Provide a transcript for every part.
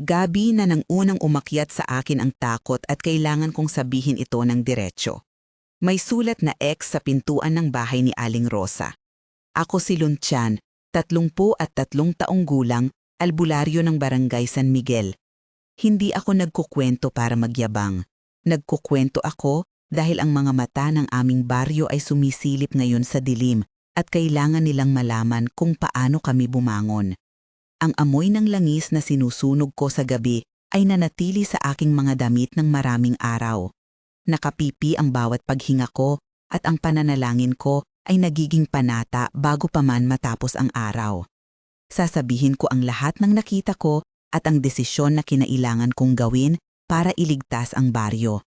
Gabi na nang unang umakyat sa akin ang takot at kailangan kong sabihin ito ng diretsyo. May sulat na X sa pintuan ng bahay ni Aling Rosa. Ako si Luncian, 33 taong gulang, albularyo ng Barangay San Miguel. Hindi ako nagkukwento para magyabang. Nagkukwento ako dahil ang mga mata ng aming baryo ay sumisilip ngayon sa dilim at kailangan nilang malaman kung paano kami bumangon. Ang amoy ng langis na sinusunog ko sa gabi ay nanatili sa aking mga damit ng maraming araw. Nakapipi ang bawat paghinga ko at ang pananalangin ko ay nagiging panata bago pa man matapos ang araw. Sasabihin ko ang lahat ng nakita ko at ang desisyon na kinailangan kong gawin para iligtas ang baryo.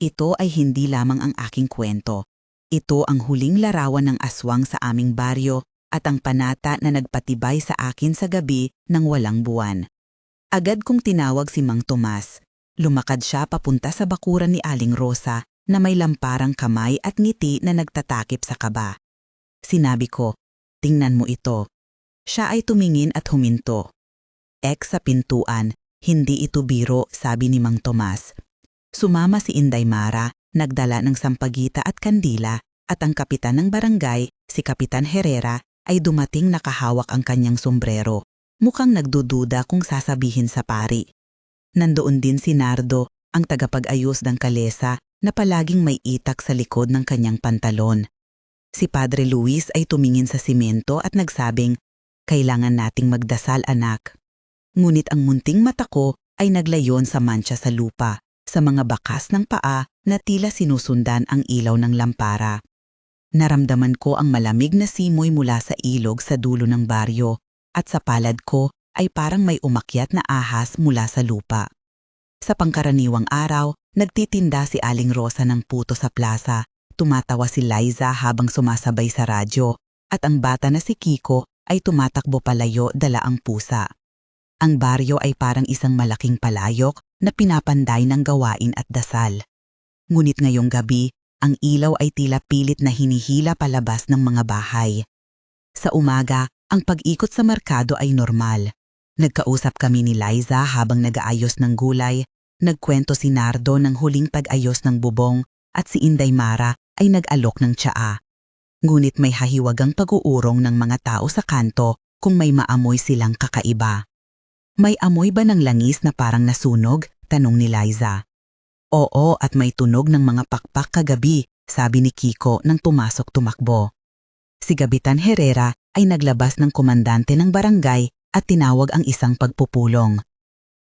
Ito ay hindi lamang ang aking kwento. Ito ang huling larawan ng aswang sa aming baryo at ang panata na nagpatibay sa akin sa gabi ng walang buwan. Agad kong tinawag si Mang Tomas. Lumakad siya papunta sa bakuran ni Aling Rosa na may lamparang kamay at ngiti na nagtatakip sa kaba. Sinabi ko, "Tingnan mo ito." Siya ay tumingin at huminto. X sa pintuan, hindi ito biro, sabi ni Mang Tomas. Sumama si Inday Mara, nagdala ng sampagita at kandila, at ang kapitan ng barangay, si Kapitan Herrera, ay dumating nakahawak ang kanyang sombrero. Mukhang nagdududa kung sasabihin sa pari. Nandoon din si Nardo, ang tagapag-ayos ng kalesa, na palaging may itak sa likod ng kanyang pantalon. Si Padre Luis ay tumingin sa simento at nagsabing, "Kailangan nating magdasal, anak." Ngunit ang munting mata ko ay naglayon sa mantsa sa lupa, sa mga bakas ng paa na tila sinusundan ang ilaw ng lampara. Naramdaman ko ang malamig na simoy mula sa ilog sa dulo ng baryo at sa palad ko ay parang may umakyat na ahas mula sa lupa. Sa pangkaraniwang araw, nagtitinda si Aling Rosa ng puto sa plaza, tumatawa si Liza habang sumasabay sa radyo, at ang bata na si Kiko ay tumatakbo palayo dala ang pusa. Ang baryo ay parang isang malaking palayok na pinapanday ng gawain at dasal. Ngunit ngayong gabi, ang ilaw ay tila pilit na hinihila palabas ng mga bahay. Sa umaga, ang pag-ikot sa merkado ay normal. Nagkausap kami ni Liza habang nag-aayos ng gulay, nagkwento si Nardo ng huling pag-ayos ng bubong, at si Inday Mara ay nag-alok ng tsaa. Ngunit may hahiwagang pag-uurong ng mga tao sa kanto kung may maamoy silang kakaiba. "May amoy ba ng langis na parang nasunog?" tanong ni Liza. "Oo, at may tunog ng mga pakpak kagabi," sabi ni Kiko nang pumasok tumakbo. Si Kapitan Herrera ay naglabas ng komandante ng barangay at tinawag ang isang pagpupulong.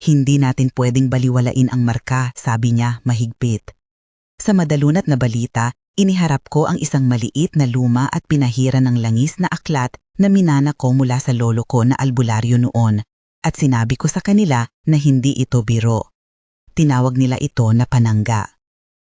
"Hindi natin pwedeng baliwalain ang marka," sabi niya mahigpit. Sa madalunat na balita, iniharap ko ang isang maliit na luma at pinahira ng langis na aklat na minana ko mula sa lolo ko na albularyo noon, at sinabi ko sa kanila na hindi ito biro. Tinawag nila ito na panangga.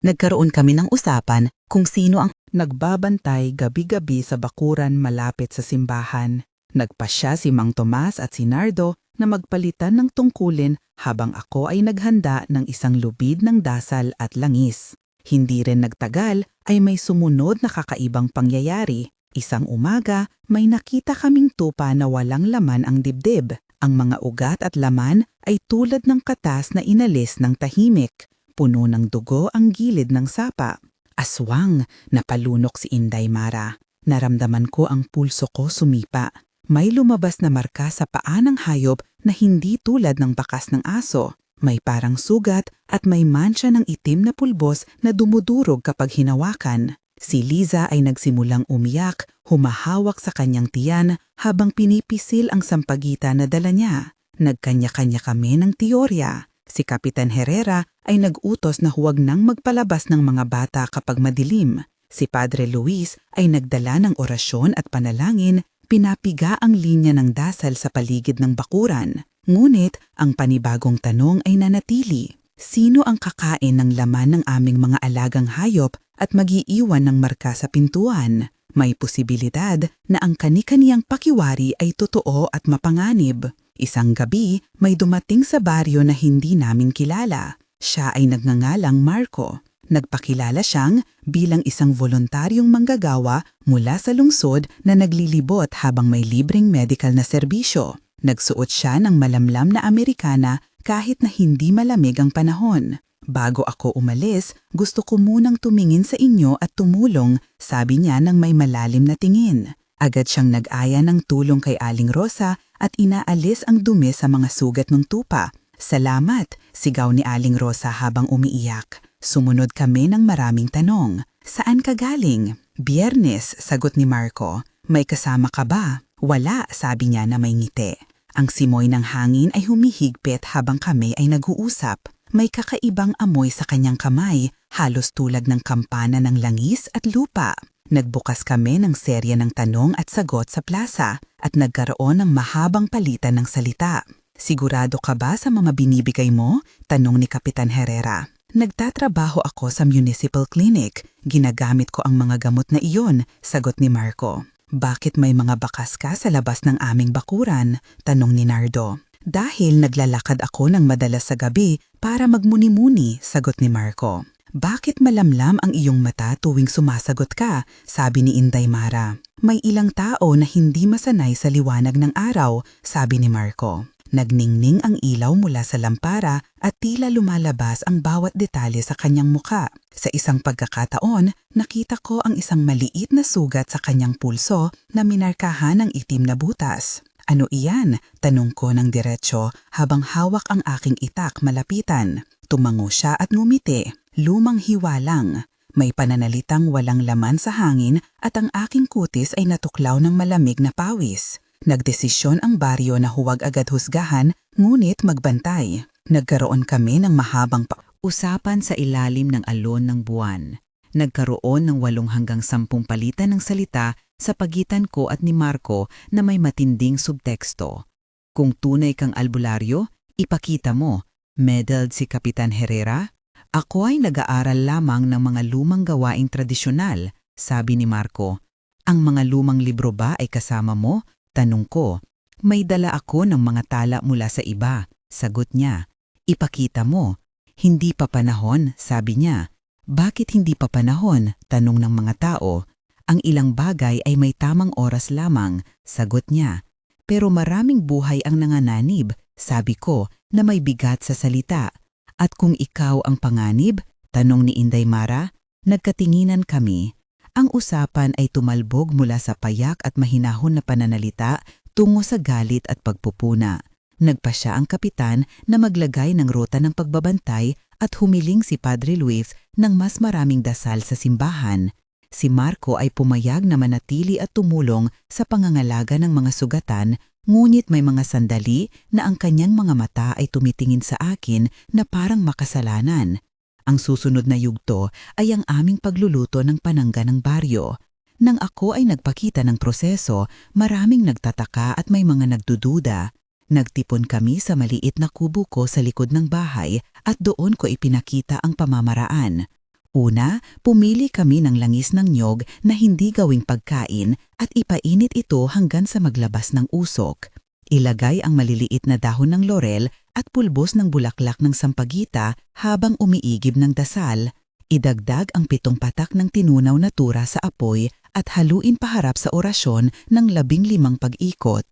Nagkaroon kami ng usapan kung sino ang nagbabantay gabi-gabi sa bakuran malapit sa simbahan. Nagpasya si Mang Tomas at si Nardo na magpalitan ng tungkulin habang ako ay naghanda ng isang lubid ng dasal at langis. Hindi rin nagtagal ay may sumunod na kakaibang pangyayari. Isang umaga, may nakita kaming tupa na walang laman ang dibdib. Ang mga ugat at laman ay tulad ng katas na inalis ng tahimik. Puno ng dugo ang gilid ng sapa. "Aswang!" napalunok si Inday Mara. Naramdaman ko ang pulso ko sumipa. May lumabas na marka sa paa ng hayop na hindi tulad ng bakas ng aso. May parang sugat at may mancha ng itim na pulbos na dumudurog kapag hinawakan. Si Liza ay nagsimulang umiyak, humahawak sa kanyang tiyan habang pinipisil ang sampagita na dala niya. Nagkanya-kanya kami ng teorya. Si Kapitan Herrera ay nag-utos na huwag nang magpalabas ng mga bata kapag madilim. Si Padre Luis ay nagdala ng orasyon at panalangin, pinapiga ang linya ng dasal sa paligid ng bakuran. Ngunit ang panibagong tanong ay nanatili. Sino ang kakain ng laman ng aming mga alagang hayop at mag-iiwan ng marka sa pintuan? May posibilidad na ang kani-kaniyang pakiwari ay totoo at mapanganib. Isang gabi, may dumating sa baryo na hindi namin kilala. Siya ay nagngangalang Marco. Nagpakilala siyang bilang isang voluntaryong manggagawa mula sa lungsod na naglilibot habang may libreng medical na serbisyo. Nagsuot siya ng malamlam na Amerikana kahit na hindi malamig ang panahon. Bago ako umalis, gusto ko munang tumingin sa inyo at tumulong, sabi niya nang may malalim na tingin. Agad siyang nag-aya ng tulong kay Aling Rosa at inaalis ang dumi sa mga sugat ng tupa. Salamat, sigaw ni Aling Rosa habang umiiyak. Sumunod kami ng maraming tanong. Saan ka galing? Biyernes, sagot ni Marco. May kasama ka ba? Wala, sabi niya na may ngiti. Ang simoy ng hangin ay humihigpit habang kami ay nag-uusap. May kakaibang amoy sa kanyang kamay, halos tulad ng kampana ng langis at lupa. Nagbukas kami ng serya ng tanong at sagot sa plaza at nagkaroon ng mahabang palitan ng salita. Sigurado ka ba sa mga binibigay mo? Tanong ni Kapitan Herrera. Nagtatrabaho ako sa municipal clinic. Ginagamit ko ang mga gamot na iyon, sagot ni Marco. Bakit may mga bakas ka sa labas ng aming bakuran? Tanong ni Nardo. Dahil naglalakad ako ng madalas sa gabi para magmuni-muni, sagot ni Marco. Bakit malamlam ang iyong mata tuwing sumasagot ka? Sabi ni Inday Mara. May ilang tao na hindi masanay sa liwanag ng araw, sabi ni Marco. Nagningning ang ilaw mula sa lampara at tila lumalabas ang bawat detalye sa kanyang muka. Sa isang pagkakataon, nakita ko ang isang maliit na sugat sa kanyang pulso na minarkahan ng itim na butas. Ano iyan? Tanong ko ng diretsyo habang hawak ang aking itak malapitan. Tumango siya at ngumiti. Lumang hiwa lang. May pananalitang walang laman sa hangin at ang aking kutis ay natuklaw ng malamig na pawis. Nagdesisyon ang baryo na huwag agad husgahan, ngunit magbantay. Nagkaroon kami ng mahabang usapan sa ilalim ng alon ng buwan. Nagkaroon ng 8 hanggang 10 palitan ng salita sa pagitan ko at ni Marco na may matinding subteksto. Kung tunay kang albularyo, ipakita mo. Medaled si Kapitan Herrera? Ako ay nag-aaral lamang ng mga lumang gawaing tradisyonal, sabi ni Marco. Ang mga lumang libro ba ay kasama mo? Tanong ko. May dala ako ng mga tala mula sa iba, sagot niya. Ipakita mo. Hindi pa panahon, sabi niya. Bakit hindi pa panahon? Tanong ng mga tao. Ang ilang bagay ay may tamang oras lamang, sagot niya. Pero maraming buhay ang nanganganib, sabi ko, na may bigat sa salita. At kung ikaw ang panganib? Tanong ni Inday Mara. Nagkatinginan kami. Ang usapan ay tumalbog mula sa payak at mahinahon na pananalita tungo sa galit at pagpupuna. Nagpa siya ang kapitan na maglagay ng ruta ng pagbabantay at humiling si Padre Luis ng mas maraming dasal sa simbahan. Si Marco ay pumayag na manatili at tumulong sa pangangalaga ng mga sugatan, ngunit may mga sandali na ang kanyang mga mata ay tumitingin sa akin na parang makasalanan. Ang susunod na yugto ay ang aming pagluluto ng panangga ng baryo. Nang ako ay nagpakita ng proseso, maraming nagtataka at may mga nagdududa. Nagtipon kami sa maliit na kubo ko sa likod ng bahay at doon ko ipinakita ang pamamaraan. Una, pumili kami ng langis ng niyog na hindi gawing pagkain at ipainit ito hanggang sa maglabas ng usok. Ilagay ang maliliit na dahon ng laurel at pulbos ng bulaklak ng sampagita habang umiigib ng dasal. Idagdag ang 7 patak ng tinunaw na tura sa apoy at haluin paharap sa orasyon ng 15 pag-ikot.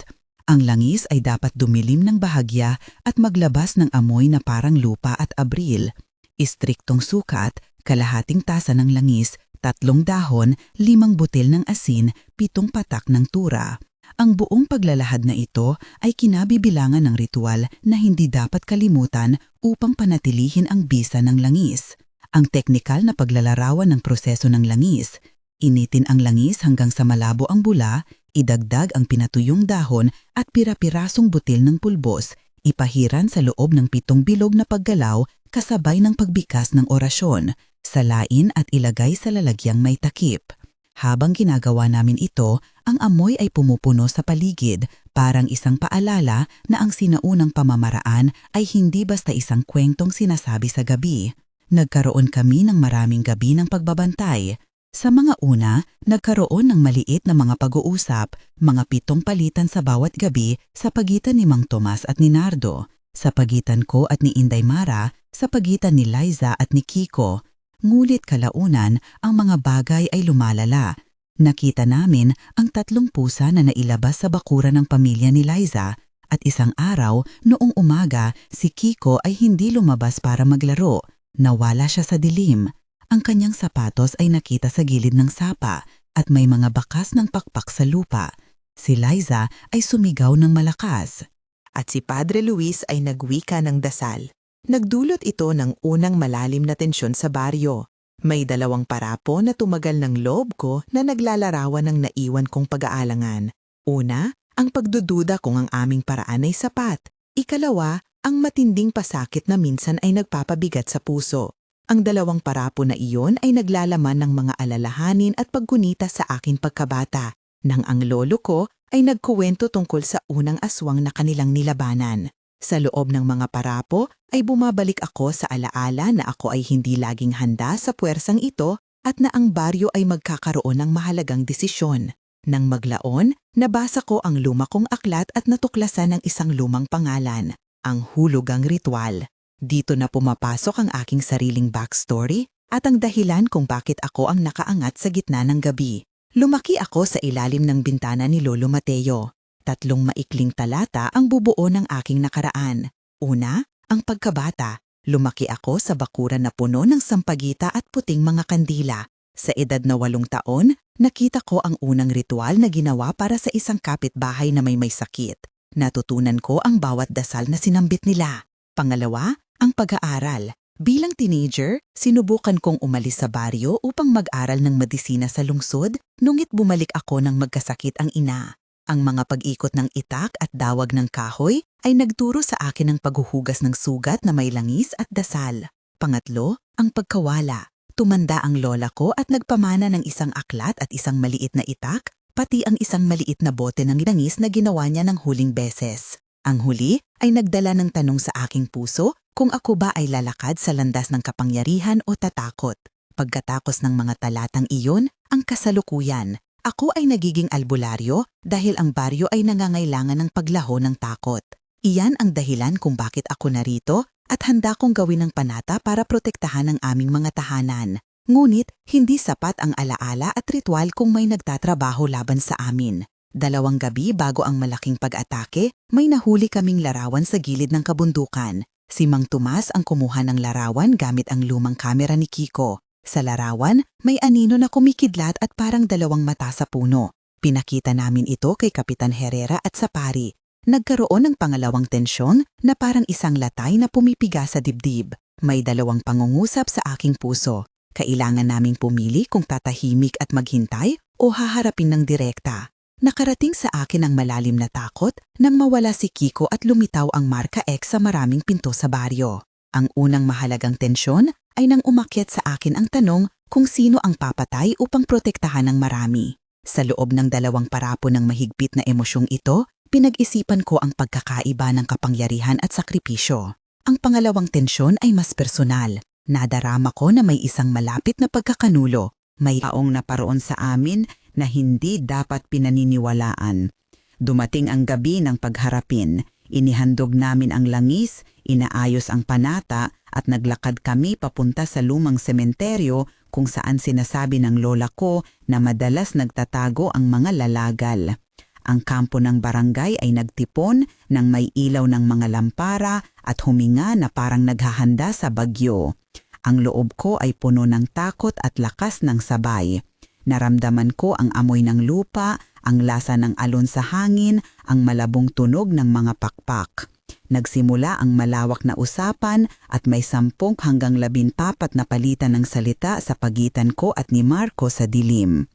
Ang langis ay dapat dumilim ng bahagya at maglabas ng amoy na parang lupa at abril. Istriktong sukat, kalahating tasa ng langis, 3 dahon, 5 butil ng asin, 7 patak ng tura. Ang buong paglalahad na ito ay kinabibilangan ng ritual na hindi dapat kalimutan upang panatilihin ang bisa ng langis. Ang teknikal na paglalarawan ng proseso ng langis. Initin ang langis hanggang sa malabo ang bula, idagdag ang pinatuyong dahon at pira-pirasong butil ng pulbos, ipahiran sa loob ng 7 bilog na paggalaw kasabay ng pagbikas ng orasyon, salain at ilagay sa lalagyang may takip. Habang ginagawa namin ito, ang amoy ay pumupuno sa paligid, parang isang paalala na ang sinaunang pamamaraan ay hindi basta isang kwentong sinasabi sa gabi. Nagkaroon kami ng maraming gabi ng pagbabantay. Sa mga una, nagkaroon ng maliit na mga pag-uusap, mga 7 palitan sa bawat gabi sa pagitan ni Mang Tomas at ni Nardo, sa pagitan ko at ni Inday Mara, sa pagitan ni Liza at ni Kiko. Ngulit kalaunan, ang mga bagay ay lumalala. Nakita namin ang 3 pusa na nailabas sa bakuran ng pamilya ni Liza, At isang araw, noong umaga, si Kiko ay hindi lumabas para maglaro. Nawala siya sa dilim. Ang kanyang sapatos ay nakita sa gilid ng sapa at may mga bakas ng pakpak sa lupa. Si Liza ay sumigaw ng malakas. At si Padre Luis ay nagwika ng dasal. Nagdulot ito ng unang malalim na tensyon sa baryo. May dalawang parapo na tumagal ng loob ko na naglalarawan ng naiwan kong pag-aalangan. Una, ang pagdududa kung ang aming paraan ay sapat. Ikalawa, ang matinding pasakit na minsan ay nagpapabigat sa puso. Ang dalawang parapo na iyon ay naglalaman ng mga alalahanin at paggunita sa aking pagkabata, nang ang lolo ko ay nagkuwento tungkol sa unang aswang na kanilang nilabanan. Sa loob ng mga parapo ay bumabalik ako sa alaala na ako ay hindi laging handa sa puwersang ito at na ang baryo ay magkakaroon ng mahalagang desisyon. Nang maglaon, nabasa ko ang luma kong aklat at natuklasan ng isang lumang pangalan, ang hulugang ritual. Dito na pumapasok ang aking sariling backstory at ang dahilan kung bakit ako ang nakaangat sa gitna ng gabi. Lumaki ako sa ilalim ng bintana ni Lolo Mateo. 3 maikling talata ang bubuo ng aking nakaraan. Una, ang pagkabata. Lumaki ako sa bakuran na puno ng sampagita at puting mga kandila. Sa edad na 8 taon, nakita ko ang unang ritual na ginawa para sa isang kapitbahay na may sakit. Natutunan ko ang bawat dasal na sinambit nila. Pangalawa, ang pag-aaral. Bilang teenager, sinubukan kong umalis sa baryo upang mag-aral ng medisina sa lungsod, nungit bumalik ako ng magkasakit ang ina. Ang mga pag-ikot ng itak at dawag ng kahoy ay nagturo sa akin ng paghuhugas ng sugat na may langis at dasal. Pangatlo, ang pagkawala. Tumanda ang lola ko at nagpamana ng isang aklat at isang maliit na itak, pati ang isang maliit na bote ng langis na ginawa niya ng huling beses. Ang huli ay nagdala ng tanong sa aking puso kung ako ba ay lalakad sa landas ng kapangyarihan o tatakot. Pagkatapos ng mga talatang iyon, ang kasalukuyan. Ako ay nagiging albularyo dahil ang baryo ay nangangailangan ng paglaho ng takot. Iyan ang dahilan kung bakit ako narito at handa kong gawin ng panata para protektahan ang aming mga tahanan. Ngunit, hindi sapat ang alaala at ritual kung may nagtatrabaho laban sa amin. 2 gabi bago ang malaking pag-atake, may nahuli kaming larawan sa gilid ng kabundukan. Si Mang Tomas ang kumuha ng larawan gamit ang lumang kamera ni Kiko. Sa larawan, may anino na kumikidlat at parang 2 mata sa puno. Pinakita namin ito kay Kapitan Herrera at sa pari. Nagkaroon ng pangalawang tensyon na parang isang latay na pumipiga sa dibdib. May 2 pangungusap sa aking puso. Kailangan naming pumili kung tatahimik at maghintay o haharapin ng direkta. Nakarating sa akin ang malalim na takot nang mawala si Kiko at lumitaw ang marka X sa maraming pinto sa baryo. Ang unang mahalagang tensyon ay nang umakyat sa akin ang tanong kung sino ang papatay upang protektahan ng marami. Sa loob ng 2 parapo ng mahigpit na emosyong ito, pinag-isipan ko ang pagkakaiba ng kapangyarihan at sakripisyo. Ang pangalawang tensyon ay mas personal. Nadarama ko na may isang malapit na pagkakanulo. May taong naparoon sa amin na hindi dapat pinaniniwalaan. Dumating ang gabi ng pagharapin. Inihandog namin ang langis, inaayos ang panata at naglakad kami papunta sa lumang sementeryo kung saan sinasabi ng lola ko na madalas nagtatago ang mga lalagal. Ang kampo ng barangay ay nagtipon ng may ilaw ng mga lampara at huminga na parang naghahanda sa bagyo. Ang loob ko ay puno ng takot at lakas ng sabay. Naramdaman ko ang amoy ng lupa, ang lasa ng alon sa hangin, ang malabong tunog ng mga pakpak. Nagsimula ang malawak na usapan at may 10 hanggang 14 na palitan ng salita sa pagitan ko at ni Marco sa dilim.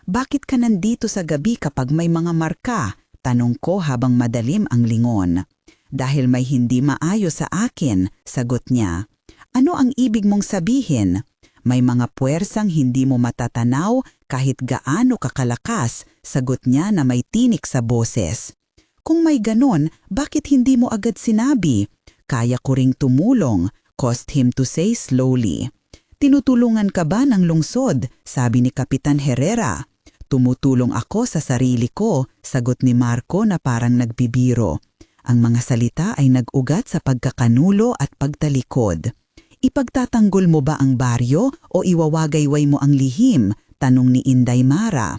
"Bakit ka nandito sa gabi kapag may mga marka?" tanong ko habang madalim ang lingon. "Dahil may hindi maayos sa akin," sagot niya. "Ano ang ibig mong sabihin?" "May mga puwersang hindi mo matatanaw kahit gaano kakalakas," sagot niya na may tinik sa boses. "Kung may ganon, bakit hindi mo agad sinabi?" "Kaya ko ring tumulong," caused him to say slowly. "Tinutulungan ka ba ng lungsod?" sabi ni Kapitan Herrera. "Tumutulong ako sa sarili ko," sagot ni Marco na parang nagbibiro. Ang mga salita ay nag-ugat sa pagkakanulo at pagtalikod. "Ipagtatanggol mo ba ang baryo o iwawagayway mo ang lihim?" tanong ni Inday Mara.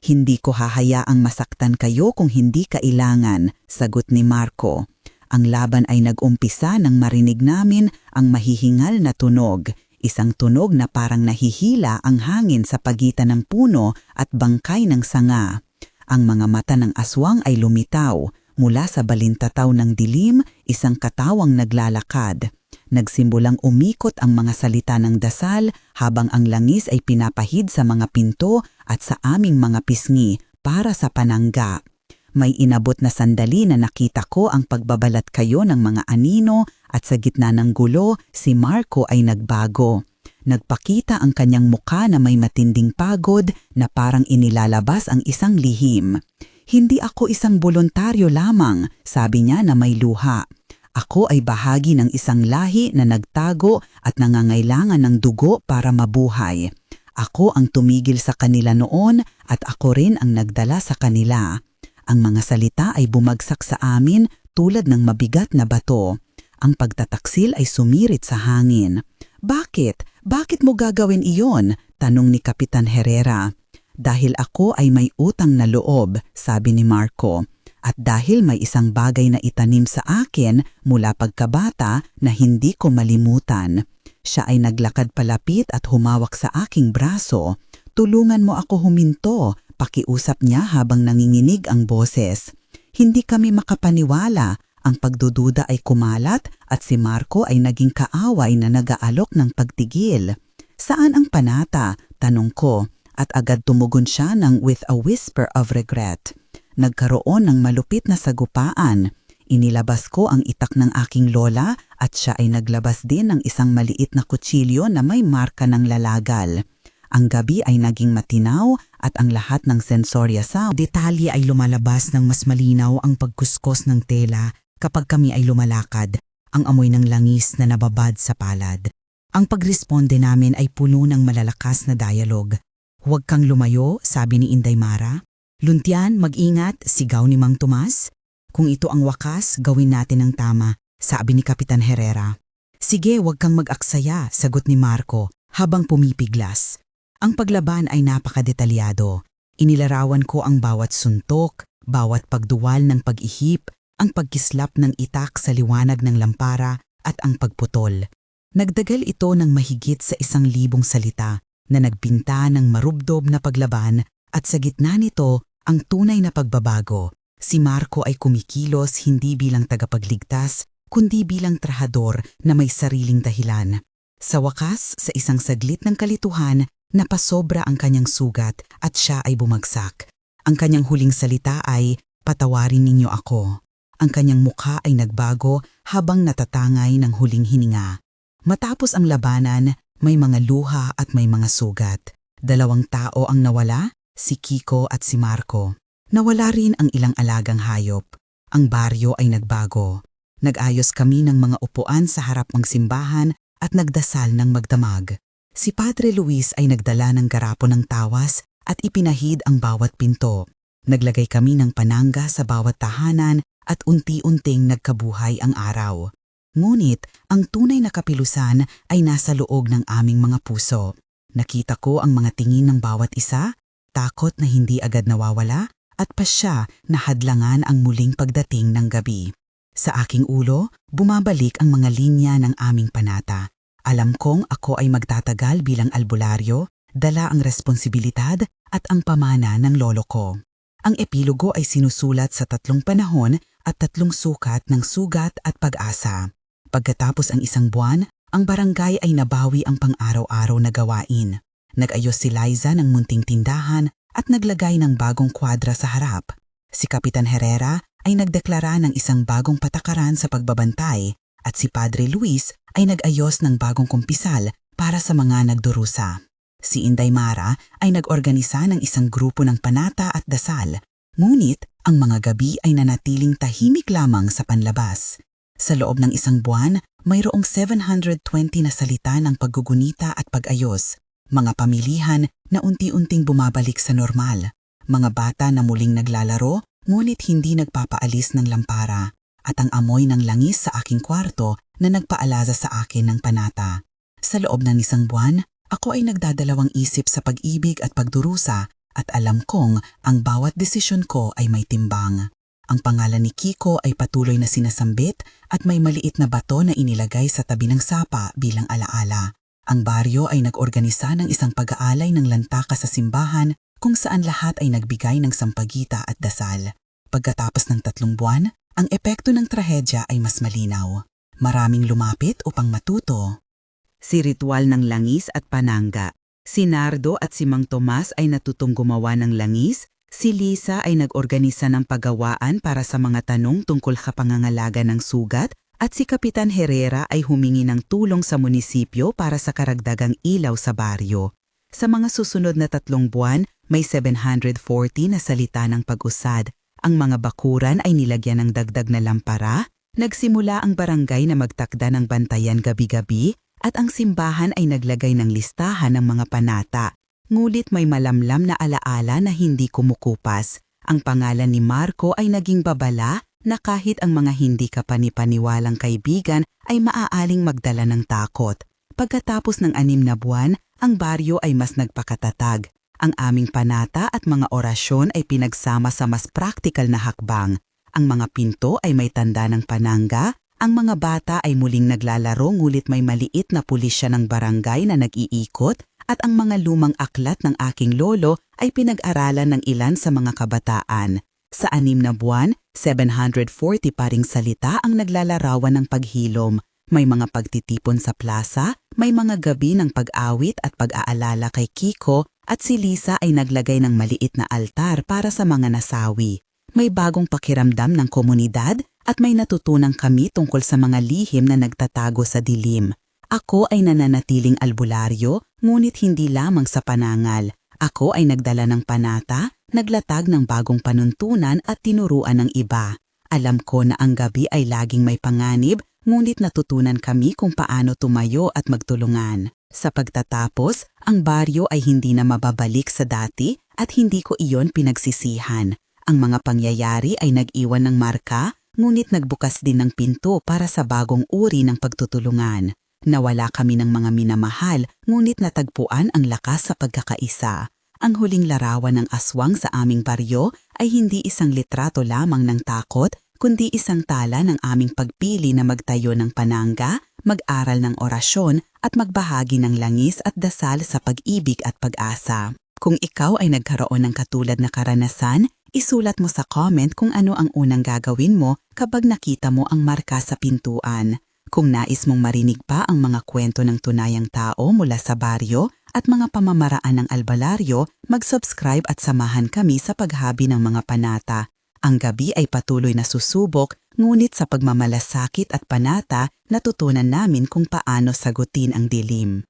Hindi ko hahayaang masaktan kayo kung hindi kailangan, sagot ni Marco. Ang laban ay nag-umpisa nang marinig namin ang mahihingal na tunog. Isang tunog na parang nahihila ang hangin sa pagitan ng puno at bangkay ng sanga. Ang mga mata ng aswang ay lumitaw. Mula sa balintataw ng dilim, isang katawang naglalakad. Nagsimbulang umikot ang mga salita ng dasal habang ang langis ay pinapahid sa mga pinto at sa aming mga pisngi para sa panangga. May inabot na sandali na nakita ko ang pagbabalat kayo ng mga anino at sa gitna ng gulo, si Marco ay nagbago. Nagpakita ang kanyang mukha na may matinding pagod na parang inilalabas ang isang lihim. Hindi ako isang voluntaryo lamang, sabi niya na may luha. Ako ay bahagi ng isang lahi na nagtago at nangangailangan ng dugo para mabuhay. Ako ang tumigil sa kanila noon at ako rin ang nagdala sa kanila. Ang mga salita ay bumagsak sa amin tulad ng mabigat na bato. Ang pagtataksil ay sumirit sa hangin. Bakit? Bakit mo gagawin iyon? Tanong ni Kapitan Herrera. Dahil ako ay may utang na loob, sabi ni Marco. At dahil may isang bagay na itanim sa akin mula pagkabata na hindi ko malimutan. Siya ay naglakad palapit at humawak sa aking braso. Tulungan mo ako huminto, pakiusap niya habang nanginginig ang boses. Hindi kami makapaniwala. Ang pagdududa ay kumalat at si Marco ay naging kaaway na nag-aalok ng pagtigil. Saan ang panata? Tanong ko at agad tumugon siya ng with a whisper of regret. Nagkaroon ng malupit na sagupaan. Inilabas ko ang itak ng aking lola at siya ay naglabas din ng isang maliit na kutsilyo na may marka ng lalagal. Ang gabi ay naging matinaw at ang lahat ng sensorya sa detalye ay lumalabas ng mas malinaw ang pagkuskos ng tela kapag kami ay lumalakad, ang amoy ng langis na nababad sa palad. Ang pagresponde namin ay puno ng malalakas na dialog. Huwag kang lumayo, sabi ni Inday Mara. Luntian, mag-ingat, sigaw ni Mang Tomas. Kung ito ang wakas, gawin natin ang tama, sabi ni Kapitan Herrera. Sige, huwag kang mag-aksaya, sagot ni Marco habang pumipiglas. Ang paglaban ay napakadetalyado. Inilarawan ko ang bawat suntok, bawat pagduwal ng pag-ihip, ang pagkislap ng itak sa liwanag ng lampara at ang pagputol. Nagdagal ito ng mahigit sa 1,000 salita na nagbinta ng marubdob na paglaban at sa gitna nito ang tunay na pagbabago. Si Marco ay kumikilos hindi bilang tagapagligtas kundi bilang trahador na may sariling dahilan. Sa wakas, sa isang saglit ng kalituhan, napasobra ang kanyang sugat at siya ay bumagsak. Ang kanyang huling salita ay, "Patawarin ninyo ako." Ang kanyang mukha ay nagbago habang natatangay ng huling hininga. Matapos ang labanan, may mga luha at may mga sugat. 2 tao ang nawala, si Kiko at si Marco. Nawala rin ang ilang alagang hayop. Ang baryo ay nagbago. Nag-ayos kami ng mga upuan sa harap ng simbahan at nagdasal ng magdamag. Si Padre Luis ay nagdala ng garapon ng tawas at ipinahid ang bawat pinto. Naglagay kami ng panangga sa bawat tahanan at unti-unting nagkabuhay ang araw. Ngunit ang tunay na kapilusan ay nasa loob ng aming mga puso. Nakita ko ang mga tingin ng bawat isa, takot na hindi agad nawawala, at pasya na hadlangan ang muling pagdating ng gabi. Sa aking ulo, bumabalik ang mga linya ng aming panata. Alam kong ako ay magtatagal bilang albularyo, dala ang responsibilidad at ang pamana ng lolo ko. Ang epilogo ay sinusulat sa 3 panahon at 3 sukat ng sugat at pag-asa. Pagkatapos ang 1 buwan, ang barangay ay nabawi ang pang-araw-araw na gawain. Nag-ayos si Liza ng munting tindahan at naglagay ng bagong kwadra sa harap. Si Kapitan Herrera ay nagdeklara ng isang bagong patakaran sa pagbabantay at si Padre Luis ay nag-ayos ng bagong kumpisal para sa mga nagdurusa. Si Inday Mara ay nag-organisa ng isang grupo ng panata at dasal, ngunit ang mga gabi ay nanatiling tahimik lamang sa panlabas. Sa loob ng 1 buwan, mayroong 720 na salita ng paggugunita at pag-ayos, mga pamilihan na unti-unting bumabalik sa normal, mga bata na muling naglalaro ngunit hindi nagpapaalis ng lampara, at ang amoy ng langis sa aking kwarto na nagpaalaza sa akin ng panata. Sa loob ng 1 buwan, ako ay nagdadalawang isip sa pag-ibig at pagdurusa at alam kong ang bawat desisyon ko ay may timbang. Ang pangalan ni Kiko ay patuloy na sinasambit at may maliit na bato na inilagay sa tabi ng sapa bilang alaala. Ang baryo ay nag-organisa ng isang pag-aalay ng lantaka sa simbahan kung saan lahat ay nagbigay ng sampagita at dasal. Pagkatapos ng 3 buwan, ang epekto ng trahedya ay mas malinaw. Maraming lumapit upang matuto. Si Ritual ng Langis at Pananga. Si Nardo at si Mang Tomas ay natutong gumawa ng langis. Si Lisa ay nag-organisa ng paggawaan para sa mga tanong tungkol sa pangangalaga ng sugat at si Kapitan Herrera ay humingi ng tulong sa munisipyo para sa karagdagang ilaw sa baryo. Sa mga susunod na 3 buwan, may 740 na salita ng pag-usad. Ang mga bakuran ay nilagyan ng dagdag na lampara, nagsimula ang barangay na magtakda ng bantayan gabi-gabi at ang simbahan ay naglagay ng listahan ng mga panata. Ngulit may malamlam na alaala na hindi kumukupas. Ang pangalan ni Marco ay naging babala na kahit ang mga hindi kapanipaniwalang kaibigan ay maaaling magdala ng takot. Pagkatapos ng 6 na buwan, ang baryo ay mas nagpakatatag. Ang aming panata at mga orasyon ay pinagsama sa mas praktikal na hakbang. Ang mga pinto ay may tanda ng pananga, ang mga bata ay muling naglalaro ngulit may maliit na pulisya ng barangay na nag-iikot at ang mga lumang aklat ng aking lolo ay pinag-aralan ng ilan sa mga kabataan. Sa 6 na buwan, 740 pa ring salita ang naglalarawan ng paghilom. May mga pagtitipon sa plaza, may mga gabi ng pag-awit at pag-aalala kay Kiko at si Lisa ay naglagay ng maliit na altar para sa mga nasawi. May bagong pakiramdam ng komunidad at may natutunan kami tungkol sa mga lihim na nagtatago sa dilim. Ako ay nananatiling albularyo, ngunit hindi lamang sa panangal. Ako ay nagdala ng panata, naglatag ng bagong panuntunan at tinuruan ng iba. Alam ko na ang gabi ay laging may panganib, ngunit natutunan kami kung paano tumayo at magtulungan. Sa pagtatapos, ang baryo ay hindi na mababalik sa dati at hindi ko iyon pinagsisihan. Ang mga pangyayari ay nag-iwan ng marka, ngunit nagbukas din ng pinto para sa bagong uri ng pagtutulungan. Nawala kami ng mga minamahal, ngunit natagpuan ang lakas sa pagkakaisa. Ang huling larawan ng aswang sa aming baryo ay hindi isang litrato lamang ng takot, kundi isang tala ng aming pagpili na magtayo ng pananga, mag-aral ng orasyon at magbahagi ng langis at dasal sa pag-ibig at pag-asa. Kung ikaw ay nagkaroon ng katulad na karanasan, isulat mo sa comment kung ano ang unang gagawin mo kapag nakita mo ang marka sa pintuan. Kung nais mong marinig pa ang mga kwento ng tunayang tao mula sa baryo at mga pamamaraan ng albalaryo, mag-subscribe at samahan kami sa paghabi ng mga panata. Ang gabi ay patuloy na susubok, ngunit sa pagmamalasakit at panata, natutunan namin kung paano sagutin ang dilim.